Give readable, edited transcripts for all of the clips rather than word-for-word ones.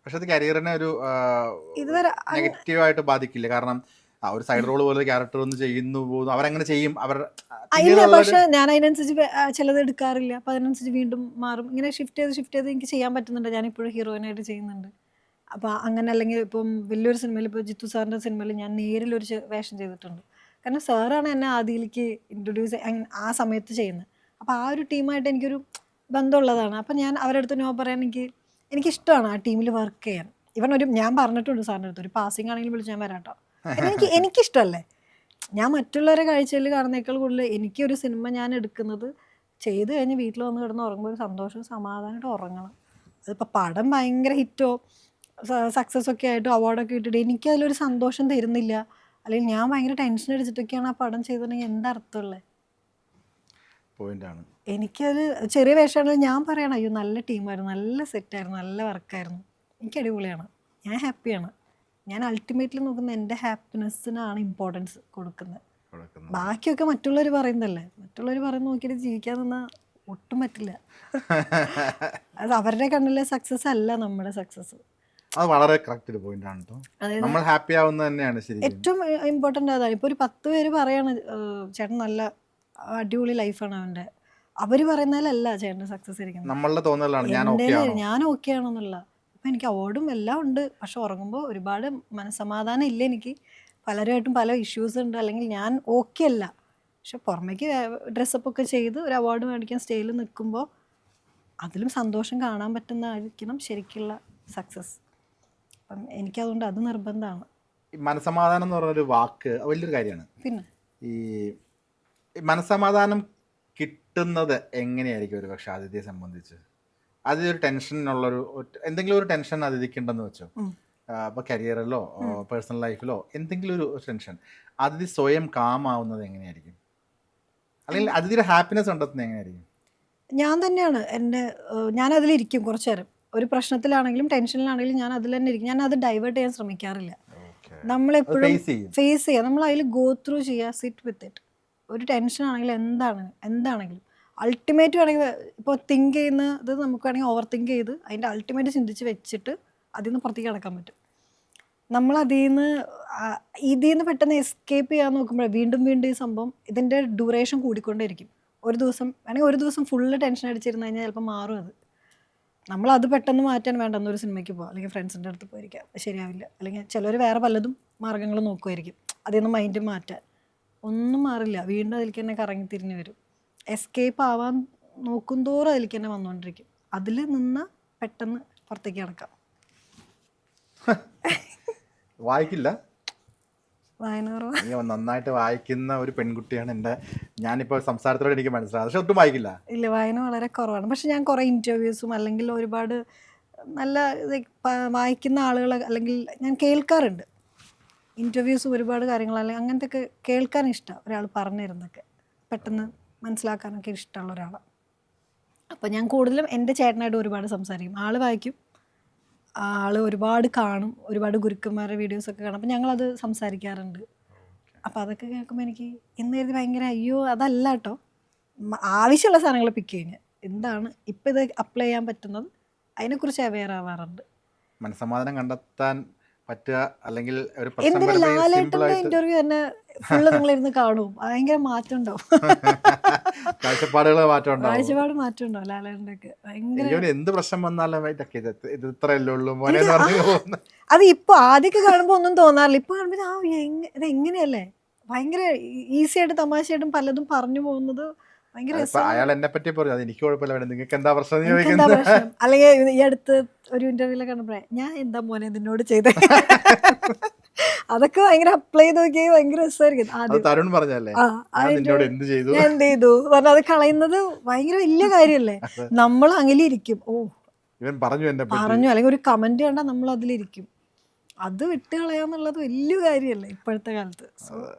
പക്ഷെ അത് കരിയറിനെ ഒരു ഇതുവരെ നെഗറ്റീവായിട്ട് ബാധിക്കില്ല. കാരണം ഒരു സൈഡ് റോൾ പോലെ ക്യാരക്ടർ ഒന്ന് ചെയ്യുന്നു പോകുന്നു, അവരങ്ങനെ ചെയ്യും. അവർ ഇല്ല, പക്ഷെ ഞാൻ അതിനനുസരിച്ച് ചിലത് എടുക്കാറില്ല. അപ്പൊ അതിനനുസരിച്ച് വീണ്ടും മാറും. ഇങ്ങനെ ഷിഫ്റ്റ് ചെയ്ത് എനിക്ക് ചെയ്യാൻ പറ്റുന്നുണ്ട്. ഞാനിപ്പോഴും ഹീറോയിനായിട്ട് ചെയ്യുന്നുണ്ട്. അപ്പോൾ അങ്ങനെ, അല്ലെങ്കിൽ ഇപ്പം വലിയൊരു സിനിമയിൽ, ഇപ്പോൾ ജിത്തു സാറിൻ്റെ സിനിമയിൽ ഞാൻ നേരിലൊരു വേഷം ചെയ്തിട്ടുണ്ട്. കാരണം സാറാണ് എന്നെ ആദ്യയിലേക്ക് ഇൻട്രൊഡ്യൂസ് ആ സമയത്ത് ചെയ്യുന്നത്. അപ്പോൾ ആ ഒരു ടീമായിട്ട് എനിക്കൊരു ബന്ധമുള്ളതാണ്. അപ്പം ഞാൻ അവരുടെ അടുത്ത് നോ പറയാൻ എനിക്കിഷ്ടമാണ് ആ ടീമിൽ വർക്ക് ചെയ്യാൻ. ഇവൻ ഞാൻ പറഞ്ഞിട്ടുണ്ട് സാറിൻ്റെ അടുത്ത്, ഒരു പാസിംഗ് ആണെങ്കിലും വിളിച്ച് ഞാൻ വരാം കേട്ടോ. എനിക്കിഷ്ടമല്ലേ. ഞാൻ മറ്റുള്ളവരെ കാഴ്ചയിൽ കാണുന്നേക്കാൾ കൂടുതൽ എനിക്കൊരു സിനിമ ഞാൻ എടുക്കുന്നത് ചെയ്ത് കഴിഞ്ഞ് വീട്ടിൽ വന്ന് കിടന്ന് ഉറങ്ങുമ്പോൾ ഒരു സന്തോഷവും സമാധാനമായിട്ട് ഉറങ്ങണം. അതിപ്പോൾ പടം ഭയങ്കര ഹിറ്റോ സക്സസ് ഒക്കെ ആയിട്ട് അവാർഡൊക്കെ കിട്ടിയിട്ട് എനിക്കതിലൊരു സന്തോഷം തരുന്നില്ല, അല്ലെങ്കിൽ ഞാൻ ഭയങ്കര ടെൻഷൻ അടിച്ചിട്ടൊക്കെയാണ് ആ പടം ചെയ്തിട്ടുണ്ടെങ്കിൽ എന്താ അർത്ഥമുള്ളത്? പോയിന്റാണ്. എനിക്കത് ചെറിയ വേഷമാണെങ്കിൽ ഞാൻ പറയണം, അയ്യോ നല്ല ടീമായിരുന്നു, നല്ല സെറ്റായിരുന്നു, നല്ല വർക്കായിരുന്നു, എനിക്ക് അടിപൊളിയാണ്, ഞാൻ ഹാപ്പിയാണ്. ഞാൻ അൾട്ടിമേറ്റ്ലി നോക്കുന്നത് എൻ്റെ ഹാപ്പിനെസ്സിനാണ് ഇമ്പോർട്ടൻസ് കൊടുക്കുന്നത്. ബാക്കിയൊക്കെ മറ്റുള്ളവർ പറയുന്നതല്ലേ. മറ്റുള്ളവർ പറയുന്ന നോക്കിയിട്ട് ജീവിക്കാൻ നിന്നാൽ ഒട്ടും പറ്റില്ല. അത് അവരുടെ കണ്ണിലെ സക്സസ് അല്ല നമ്മുടെ സക്സസ്. അത് വളരെ കറക്റ്റ് പോയിന്റ് ആണ് കേട്ടോ. നമ്മൾ ഹാപ്പി ആവുന്നത് തന്നെയാണ് ഏറ്റവും ഇമ്പോർട്ടൻ്റ്. അതാണ്. ഇപ്പോൾ ഒരു 10 പേര് പറയാണ് ചേട്ടൻ നല്ല അടിപൊളി ലൈഫാണ് അവൻ്റെ, അവർ പറയുന്നതിലല്ല ചേട്ടൻ്റെ സക്സസ് ഇരിക്കുന്നത്. നമ്മളുടെ തോന്നലാണ് ഞാൻ ഓക്കെ ആണെന്നുള്ള. അപ്പം എനിക്ക് അവാർഡും എല്ലാം ഉണ്ട്, പക്ഷെ ഉറങ്ങുമ്പോൾ ഒരുപാട് മനസ്സമാധാനം ഇല്ല എനിക്ക്. പലരുമായിട്ടും പല ഇഷ്യൂസ് ഉണ്ട്, അല്ലെങ്കിൽ ഞാൻ ഓക്കെ അല്ല. പക്ഷെ പുറമേക്ക് ഡ്രസ്സപ്പൊക്കെ ചെയ്ത് ഒരു അവാർഡ് മേടിക്കാൻ സ്റ്റേജിൽ നിൽക്കുമ്പോൾ അതിലും സന്തോഷം കാണാൻ പറ്റുന്നതായിരിക്കണം ശരിക്കുള്ള സക്സസ്. അപ്പം എനിക്കതുകൊണ്ട് അത് നിർബന്ധമാണ്. മനസ്സമാധാനം എന്ന് പറഞ്ഞൊരു വാക്ക് വലിയൊരു കാര്യമാണ്. പിന്നെ ഈ മനസ്സമാധാനം കിട്ടുന്നത് എങ്ങനെയായിരിക്കും ഒരു പക്ഷെ അതിഥിയെ സംബന്ധിച്ച്? അതിലൊരു ടെൻഷനുള്ളൊരു എന്തെങ്കിലും ഒരു ടെൻഷൻ അതിഥിക്കുണ്ടെന്ന് വെച്ചോ, ഇപ്പോൾ കരിയറിലോ പേഴ്സണൽ ലൈഫിലോ എന്തെങ്കിലും ഒരു ടെൻഷൻ, അതിഥി സ്വയം കാമാവുന്നത് എങ്ങനെയായിരിക്കും? അല്ലെങ്കിൽ അതിഥിയുടെ ഹാപ്പിനെസ് കണ്ടെത്തുന്നത് എങ്ങനെയായിരിക്കും? ഞാൻ തന്നെയാണ് ഞാനതിലിരിക്കും കുറച്ച് നേരം. ഒരു പ്രശ്നത്തിലാണെങ്കിലും ടെൻഷനിലാണെങ്കിലും ഞാൻ അതിൽ തന്നെ ഇരിക്കും. ഞാൻ അത് ഡൈവേർട്ട് ചെയ്യാൻ ശ്രമിക്കാറില്ല. നമ്മളെപ്പോഴും ഫേസ് ചെയ്യുക, നമ്മൾ അതിൽ ഗോ ത്രൂ ചെയ്യുക, സിറ്റ് വിത്ത് ഇറ്റ്. ഒരു ടെൻഷൻ ആണെങ്കിലും എന്താണെങ്കിലും അൾട്ടിമേറ്റ് വേണമെങ്കിൽ ഇപ്പോൾ തിങ്ക് ചെയ്യുന്നത് നമുക്ക് വേണമെങ്കിൽ ഓവർ തിങ്ക് ചെയ്ത് അതിൻ്റെ അൾട്ടിമേറ്റ് ചിന്തിച്ച് വെച്ചിട്ട് അതിൽ നിന്ന് പുറത്തേക്ക് കിടക്കാൻ പറ്റും. നമ്മൾ ഇതിൽ നിന്ന് പെട്ടെന്ന് എസ്കേപ്പ് ചെയ്യാൻ നോക്കുമ്പോൾ വീണ്ടും വീണ്ടും ഈ സംഭവം ഇതിൻ്റെ ഡ്യൂറേഷൻ കൂടിക്കൊണ്ടേയിരിക്കും. ഒരു ദിവസം ഫുള്ള് ടെൻഷൻ അടിച്ചിരുന്നു കഴിഞ്ഞാൽ ചിലപ്പോൾ മാറും അത്. നമ്മളത് പെട്ടെന്ന് മാറ്റാൻ വേണ്ട, എന്നൊരു സിനിമയ്ക്ക് പോകാം, അല്ലെങ്കിൽ ഫ്രണ്ട്സിൻ്റെ അടുത്ത് പോയിരിക്കാം, ശരിയാവില്ല. അല്ലെങ്കിൽ ചിലർ വേറെ പലതും മാർഗ്ഗങ്ങൾ നോക്കുമായിരിക്കും അതിൽ നിന്ന് മൈൻഡ് മാറ്റാൻ. ഒന്നും മാറില്ല, വീണ്ടും അതിലേക്ക് തന്നെ കറങ്ങി തിരിഞ്ഞ് വരും. എസ്കേപ്പ് ആവാൻ നോക്കും തോറും അതിലേക്ക് തന്നെ വന്നുകൊണ്ടിരിക്കും. അതിൽ നിന്ന് പെട്ടെന്ന് പുറത്തേക്ക് കിടക്കാം. വായിക്കില്ല? വായന നന്നായിട്ട് വായിക്കുന്ന ഒരു പെൺകുട്ടിയാണ് ഞാനിപ്പോൾ സംസാരത്തോടെ എനിക്ക് മനസ്സിലാവും. പക്ഷെ ഒട്ടും വായിക്കില്ല? ഇല്ല, വായന വളരെ കുറവാണ്. പക്ഷെ ഞാൻ കുറേ ഇൻ്റർവ്യൂസും അല്ലെങ്കിൽ ഒരുപാട് നല്ല വായിക്കുന്ന ആളുകൾ, അല്ലെങ്കിൽ ഞാൻ കേൾക്കാറുണ്ട് ഇൻ്റർവ്യൂസും ഒരുപാട് കാര്യങ്ങൾ, അല്ലെങ്കിൽ അങ്ങനത്തെ ഒക്കെ കേൾക്കാൻ ഇഷ്ടമാണ്. ഒരാൾ പറഞ്ഞു തരുന്നതൊക്കെ പെട്ടെന്ന് മനസ്സിലാക്കാനൊക്കെ ഇഷ്ടമുള്ള ഒരാളാണ്. അപ്പോൾ ഞാൻ കൂടുതലും എൻ്റെ ചേട്ടനായിട്ട് ഒരുപാട് സംസാരിക്കും. ആൾ വായിക്കും, ആൾ ഒരുപാട് കാണും, ഒരുപാട് ഗുരുക്കന്മാരുടെ വീഡിയോസൊക്കെ കാണും. അപ്പോൾ ഞങ്ങളത് സംസാരിക്കാറുണ്ട്. അപ്പോൾ അതൊക്കെ കേൾക്കുമ്പോൾ എനിക്ക് എന്ന് കരുതി ഭയങ്കര അയ്യോ അതല്ല കേട്ടോ, ആവശ്യമുള്ള സാധനങ്ങൾ പിക്ക് കഴിഞ്ഞാൽ എന്താണ് ഇപ്പം ഇത് അപ്ലൈ ചെയ്യാൻ പറ്റുന്നത് അതിനെക്കുറിച്ച് അവെയർ ആവാറുണ്ട്. മനസ്സമാധാനം കണ്ടെത്താൻ പറ്റുക, അല്ലെങ്കിൽ ഒരു എന്തിനാ ലാലേട്ടൻ്റെ ഇൻ്റർവ്യൂ തന്നെ ഫുള്ള് നിങ്ങളിരുന്ന് കാണും, ഭയങ്കര മാറ്റം ഉണ്ടാവും. കാഴ്ചപ്പാട് മാറ്റം ഉണ്ടാവും ലാലേട്ടൻ്റെ ഒക്കെ. ഭയങ്കര എന്ത് പ്രശ്നം വന്നാലും ഇത് ഇത്രയല്ലേ ഉള്ളൂ. അത് ഇപ്പൊ ആദ്യമൊക്കെ കാണുമ്പോൾ ഒന്നും തോന്നാറില്ല. ഇപ്പൊ കാണുമ്പോൾ ഇത് എങ്ങനെയല്ലേ, ഭയങ്കര ഈസി ആയിട്ട് തമാശയായിട്ടും പലതും പറഞ്ഞു പോകുന്നത് ഭയങ്കര. അയാൾ എന്നെ പറ്റി പറഞ്ഞു, എനിക്ക് കുഴപ്പമില്ല, നിങ്ങൾക്ക് എന്താ പ്രശ്നം? അല്ലെങ്കിൽ ഈ അടുത്ത് ഒരു ഇന്റർവ്യൂലൊക്കെ കണ്ടപ്പോഴേ ഞാൻ എന്താ മോനെ നിന്നോട് ചെയ്തേ, അതൊക്കെ ഭയങ്കര അപ്ലൈ ചെയ്ത് നോക്കിയാൽ ഭയങ്കര രസമായിരിക്കും. തരുൺ പറഞ്ഞല്ലേ ഞാൻ എന്ത് ചെയ്തു പറഞ്ഞ അത് കളയുന്നത് ഭയങ്കര വലിയ കാര്യമല്ലേ. നമ്മൾ അങ്ങനെ ഇരിക്കും, ഓ ഇവൻ പറഞ്ഞു, അല്ലെങ്കിൽ ഒരു കമന്റ് കണ്ടാൽ നമ്മൾ അതിലിരിക്കും. അത് വിട്ട് കളയാന്നുള്ളത് വലിയ കാര്യമല്ലേ ഇപ്പോഴത്തെ കാലത്ത്. സോ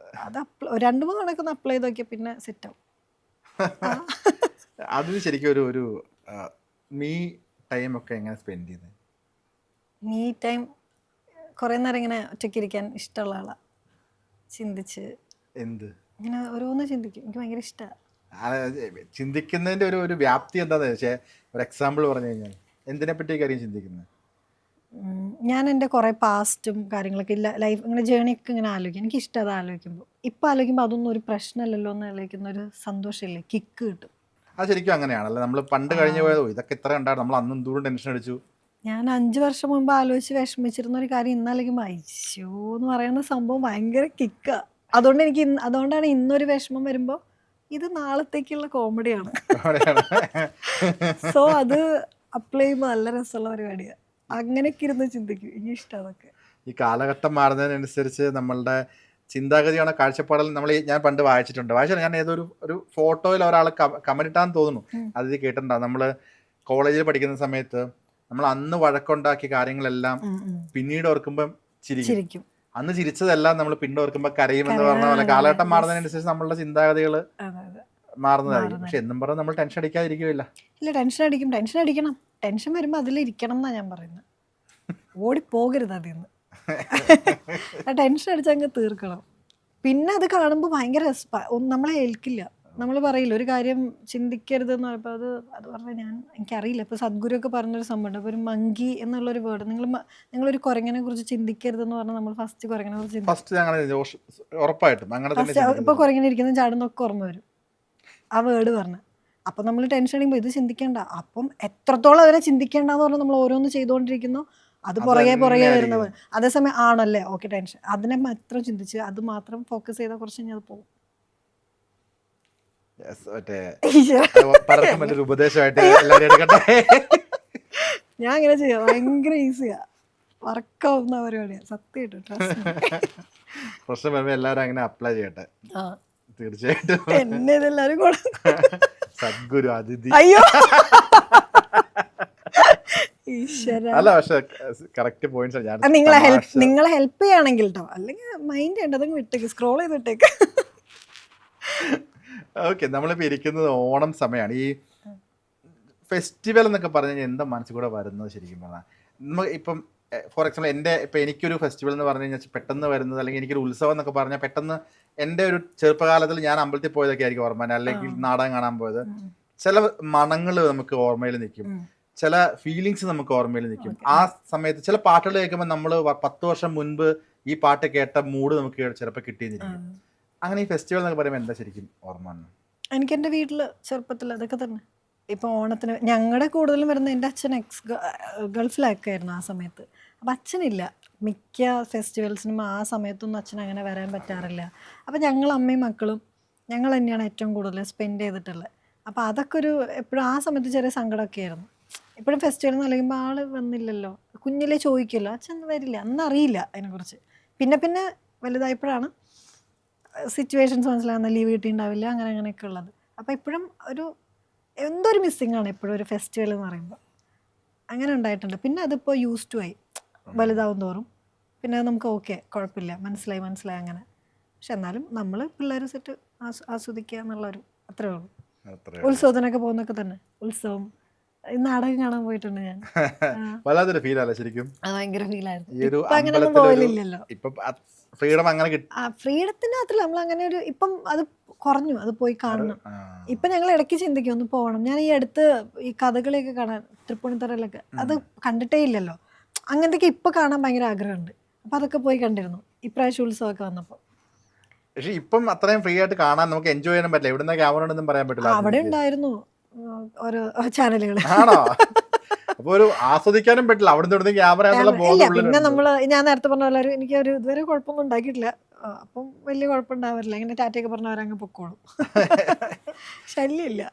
അത് 2-3 കണക്കൊന്ന് അപ്ലൈ ചെയ്ത് നോക്കിയാൽ പിന്നെ സെറ്റാവും. അത് ശരിക്കും ഒരു മീ ടൈം ഒക്കെ എങ്ങനെ സ്പെൻഡ് ചെയ്ത്? മീ ടൈം കുറേ നേരം ഇങ്ങനെ ഒറ്റയ്ക്കിരിക്കാൻ ഇഷ്ടമുള്ള ആളാണ്. ചിന്തിച്ച് ഇങ്ങനെ ഓരോന്ന് ചിന്തിക്കും, എനിക്ക് ഭയങ്കര ഇഷ്ടമാണ്. ചിന്തിക്കുന്നതിൻ്റെ ഒരു വ്യാപ്തി എന്താണെന്ന് വെച്ചാൽ ഒരു എക്സാമ്പിൾ പറഞ്ഞു കഴിഞ്ഞാൽ എന്തിനെ പറ്റി കാര്യം ചിന്തിക്കുന്നത്? ഞാൻ എൻ്റെ കുറേ പാസ്റ്റും കാര്യങ്ങളൊക്കെ ലൈഫ് ഇങ്ങനെ ജേണിയൊക്കെ ഇങ്ങനെ ആലോചിക്കും. എനിക്കിഷ്ടം അത് ആലോചിക്കുമ്പോൾ. ഇപ്പം ആലോചിക്കുമ്പോൾ അതൊന്നും ഒരു പ്രശ്നമല്ലല്ലോ എന്ന് ആലോചിക്കുന്ന ഒരു സന്തോഷമില്ലേ, കിക്ക് കിട്ടും. അത് ശരിക്കും അങ്ങനെയാണല്ലേ, നമ്മൾ പണ്ട് കഴിഞ്ഞു പോയതോ ഇതൊക്കെ ഇത്ര ഉണ്ടായിരുന്നു, നമ്മൾ അന്ന് എന്തോരം ടെൻഷൻ അടിച്ചു. ഞാൻ 5 വർഷം മുമ്പ് ആലോചിച്ച് വിഷമിച്ചിരുന്ന ഒരു കാര്യം ഇന്നാലോചിക്കുമ്പോൾ അയ്യോ എന്ന് പറയുന്ന സംഭവം ഭയങ്കര കിക്കാ. അതുകൊണ്ടാണ് ഇന്നൊരു വിഷമം വരുമ്പോൾ ഇത് നാളത്തേക്കുള്ള കോമഡിയാണ്. സോ അത് അപ്ലൈ ചെയ്യുമ്പോൾ നല്ല രസമുള്ള പരിപാടിയാണ്. അങ്ങനെയൊക്കെ ഇരുന്ന് ചിന്തിക്കും. എനിക്ക് ഇഷ്ടം അതൊക്കെ. ഈ കാലഘട്ടം മാറുന്നതിനനുസരിച്ച് നമ്മളുടെ ചിന്താഗതിയാണ്, കാഴ്ചപ്പാടിൽ ഞാൻ പണ്ട് വായിച്ചിട്ടുണ്ട്. ഞാൻ ഒരു ഫോട്ടോയിൽ ഒരാൾ കമന്റ് ഇട്ടാന്ന് തോന്നുന്നു, അത് കേട്ടിട്ടുണ്ടാവും. നമ്മൾ കോളേജിൽ പഠിക്കുന്ന സമയത്ത് നമ്മൾ അന്ന് വഴക്കുണ്ടാക്കിയ കാര്യങ്ങളെല്ലാം പിന്നീട് ഓർക്കുമ്പോൾ ചിരിക്കും. അന്ന് ചിരിച്ചതെല്ലാം നമ്മൾ പിന്നീട് ഓർക്കുമ്പോൾ കരയുമെന്ന് പറഞ്ഞ പോലെ കാലഘട്ടം മാറുന്നതിനനുസരിച്ച് നമ്മളുടെ ചിന്താഗതികൾ മാറുന്നതായിരിക്കും. പക്ഷെ എന്നും പറഞ്ഞാൽ നമ്മൾ ടെൻഷൻ അടിക്കാതിരിക്കില്ല. ഇല്ല, ടെൻഷൻ അടിക്കണം. ടെൻഷൻ വരുമ്പോൾ അതിലിരിക്കണം എന്നാ ഞാൻ പറയുന്നത്. ഓടിപ്പോകരുത് അതിൽ നിന്ന്. ടെൻഷൻ അടിച്ചങ്ങ് തീർക്കണം. പിന്നെ അത് കാണുമ്പോൾ ഭയങ്കര നമ്മളെ ഏൽക്കില്ല. നമ്മൾ പറയില്ല ഒരു കാര്യം ചിന്തിക്കരുത് എന്ന് പറയുമ്പോൾ അത് പറഞ്ഞാൽ എനിക്കറിയില്ല. ഇപ്പോൾ സദ്ഗുരു ഒക്കെ പറഞ്ഞൊരു സംഭവമുണ്ട്. അപ്പോൾ ഒരു മങ്കി എന്നുള്ളൊരു വേർഡ്, നിങ്ങളൊരു കുരങ്ങനെ കുറിച്ച് ചിന്തിക്കരുതെന്ന് പറഞ്ഞാൽ നമ്മൾ ഫസ്റ്റ് കുരങ്ങനെ കുറിച്ച് ഇപ്പോൾ കുരങ്ങനെ ഇരിക്കുന്ന ചാടുന്നൊക്കെ ഓർമ്മ വരും ആ വേർഡ് പറഞ്ഞ്. അപ്പം നമ്മൾ ടെൻഷൻ അടിക്കുമ്പോൾ ഇത് ചിന്തിക്കേണ്ട, അപ്പം എത്രത്തോളം അതിനെ ചിന്തിക്കേണ്ടെന്ന് പറഞ്ഞാൽ നമ്മൾ ഓരോന്ന് ചെയ്തുകൊണ്ടിരിക്കുന്നു, അത് പുറകെ വരുന്നവർ. അതേസമയം ആണല്ലേ ഓക്കെ ടെൻഷൻ, അതിനെ മാത്രം ചിന്തിച്ച് അത് മാത്രം ഫോക്കസ് ചെയ്താൽ കുറച്ച് കഴിഞ്ഞാൽ അത് പോകും. ഞാൻ അങ്ങനെ ചെയ്യാം, ഭയങ്കര ഈസിയാ, വർക്കാവുന്ന പരിപാടിയാ സത്യമായിട്ട്. പ്രശ്നം വരുമ്പോൾ എല്ലാവരും അങ്ങനെ അപ്ലൈ ചെയ്യട്ടെ. തീർച്ചയായിട്ടും എന്നെ ഇതെല്ലാരും സദ്ഗുരു അതിഥി. അയ്യോ അല്ല, പക്ഷെ കറക്റ്റ് പോയിന്റ്സ്. നിങ്ങളെ ഹെൽപ്പ് ചെയ്യുകയാണെങ്കിൽ കേട്ടോ, അല്ലെങ്കിൽ മൈൻഡ് ചെയ്യേണ്ടത് വിട്ടേക്ക്, സ്ക്രോൾ ചെയ്ത് വിട്ടേക്ക്. ഓക്കെ, നമ്മളിപ്പോൾ ഇരിക്കുന്നത് ഓണം സമയമാണ്. ഈ ഫെസ്റ്റിവൽ എന്നൊക്കെ പറഞ്ഞു കഴിഞ്ഞാൽ എന്താ മനസ്സിൽ കൂടെ വരുന്നത് ശരിക്കും പറഞ്ഞാൽ? നമ്മൾ ഇപ്പം ഫോർ എക്സാമ്പിൾ എനിക്കൊരു ഫെസ്റ്റിവൽ എന്ന് പറഞ്ഞു കഴിഞ്ഞാൽ പെട്ടെന്ന് വരുന്നത്, അല്ലെങ്കിൽ എനിക്കൊരു ഉത്സവം എന്നൊക്കെ പറഞ്ഞാൽ പെട്ടെന്ന് എൻ്റെ ഒരു ചെറുപ്പകാലത്തിൽ ഞാൻ അമ്പലത്തിൽ പോയതൊക്കെ ആയിരിക്കും ഓർമ്മ, അല്ലെങ്കിൽ നാടകം കാണാൻ പോയത്. ചില മണങ്ങൾ നമുക്ക് ഓർമ്മയിൽ നിൽക്കും, ചില ഫീലിങ്സ് നമുക്ക് ഓർമ്മയിൽ നിൽക്കും. ആ സമയത്ത് ചില പാട്ടുകൾ കേൾക്കുമ്പോൾ നമ്മൾ 10 വർഷം മുൻപ് ഈ പാട്ട് കേട്ട മൂഡ് നമുക്ക് ചിലപ്പോൾ കിട്ടിയെന്നിരിക്കും. അങ്ങനെ ഈ ഫെസ്റ്റിവൽ എന്നൊക്കെ പറയുമ്പോൾ എന്താ ശരിക്കും ഓർമ്മ? എനിക്ക് എൻ്റെ വീട്ടിൽ ചെറുപ്പത്തിൽ അതൊക്കെ തന്നെ. ഇപ്പോൾ ഓണത്തിന് ഞങ്ങളുടെ കൂടുതലും വരുന്ന എൻ്റെ അച്ഛൻ ഗൾഫിലൊക്കെ ആയിരുന്നു ആ സമയത്ത്. അപ്പം അച്ഛനില്ല മിക്ക ഫെസ്റ്റിവൽസിനും. ആ സമയത്തൊന്നും അച്ഛൻ അങ്ങനെ വരാൻ പറ്റാറില്ല. അപ്പം ഞങ്ങൾ അമ്മയും മക്കളും ഞങ്ങൾ തന്നെയാണ് ഏറ്റവും കൂടുതൽ സ്പെൻഡ് ചെയ്തിട്ടുള്ളത്. അപ്പോൾ അതൊക്കെ എപ്പോഴും ആ സമയത്ത് ചെറിയ സങ്കടമൊക്കെ ആയിരുന്നു. എപ്പോഴും ഫെസ്റ്റിവൽ എന്ന് പറയുമ്പോൾ ആൾ വന്നില്ലല്ലോ, കുഞ്ഞിലേ ചോദിക്കുമല്ലോ, അച്ഛൻ വരില്ല, അന്നറിയില്ല അതിനെക്കുറിച്ച്. പിന്നെ വലുതായപ്പോഴാണ് സിറ്റുവേഷൻസ് മനസ്സിലാകുന്ന, ലീവ് കിട്ടിയിട്ടുണ്ടാവില്ല, അങ്ങനെയൊക്കെ ഉള്ളത്. അപ്പോൾ എപ്പോഴും എന്തോ ഒരു മിസ്സിങ് ആണ് എപ്പോഴും ഒരു ഫെസ്റ്റിവൽ എന്ന് പറയുമ്പോൾ. അങ്ങനെ ഉണ്ടായിട്ടുണ്ട്. പിന്നെ അതിപ്പോൾ യൂസ് ടു ആയി, വലുതാവും തോറും പിന്നെ നമുക്ക് ഓക്കെ കുഴപ്പമില്ല, മനസ്സിലായി അങ്ങനെ. പക്ഷെ എന്നാലും നമ്മൾ പിള്ളേർ സെറ്റ് ആസ്വദിക്കുക എന്നുള്ളൊരു അത്രേ ഉള്ളൂ. ഉത്സവത്തിനൊക്കെ പോകുന്നൊക്കെ തന്നെ, ഉത്സവം നാടകം കാണാൻ പോയിട്ടുണ്ട് ഞാൻ. വല്ലാത്തൊരു ഫീൽ അല്ല ശരിക്കും, ഭയങ്കര ഫീലായിരുന്നു. അങ്ങനെയൊന്നും പോയില്ലല്ലോ. ഫ്രീഡത്തിന്റെ അകത്തില്ല നമ്മൾ അങ്ങനെ ഇപ്പം അത് കുറഞ്ഞു, അത് പോയി കാണണം. ഇപ്പം ഞങ്ങൾ ഇടയ്ക്ക് ചിന്തിക്കും ഒന്ന് പോകണം. ഞാൻ ഈ അടുത്ത് ഈ കഥകളിയൊക്കെ കാണാൻ തൃപ്പൂണിത്തറയിലൊക്കെ അത് കണ്ടിട്ടേ ഇല്ലല്ലോ, അങ്ങനത്തെയൊക്കെ ഇപ്പം കാണാൻ ഭയങ്കര ആഗ്രഹമുണ്ട്. അപ്പം അതൊക്കെ പോയി കണ്ടിരുന്നു ഇപ്രാവശ്യം ഉത്സവമൊക്കെ വന്നപ്പോൾ. പക്ഷേ ഇപ്പം അത്രയും ഫ്രീ ആയിട്ട് കാണാൻ നമുക്ക് എൻജോയ് ചെയ്യാൻ പറ്റില്ല. എവിടുന്ന ക്യാമറ ഉണ്ടെന്നും പറയാൻ പറ്റില്ല. അവിടെ ഉണ്ടായിരുന്നു ഓരോ ചാനലുകൾ. ആണോ? അപ്പൊ ഒരു ആസ്വദിക്കാനും പറ്റില്ല, അവിടെ ക്യാമറ. പിന്നെ ഞാൻ നേരത്തെ പറഞ്ഞ പോലെ എനിക്ക് ഇതുവരെ കുഴപ്പമൊന്നും ഉണ്ടാക്കിയിട്ടില്ല. അപ്പം വലിയ കുഴപ്പമുണ്ടാവാറില്ല. ഇങ്ങനെ ടാറ്റയൊക്കെ പറഞ്ഞവരങ്ങ് പൊക്കോളും, ശല്യമില്ല.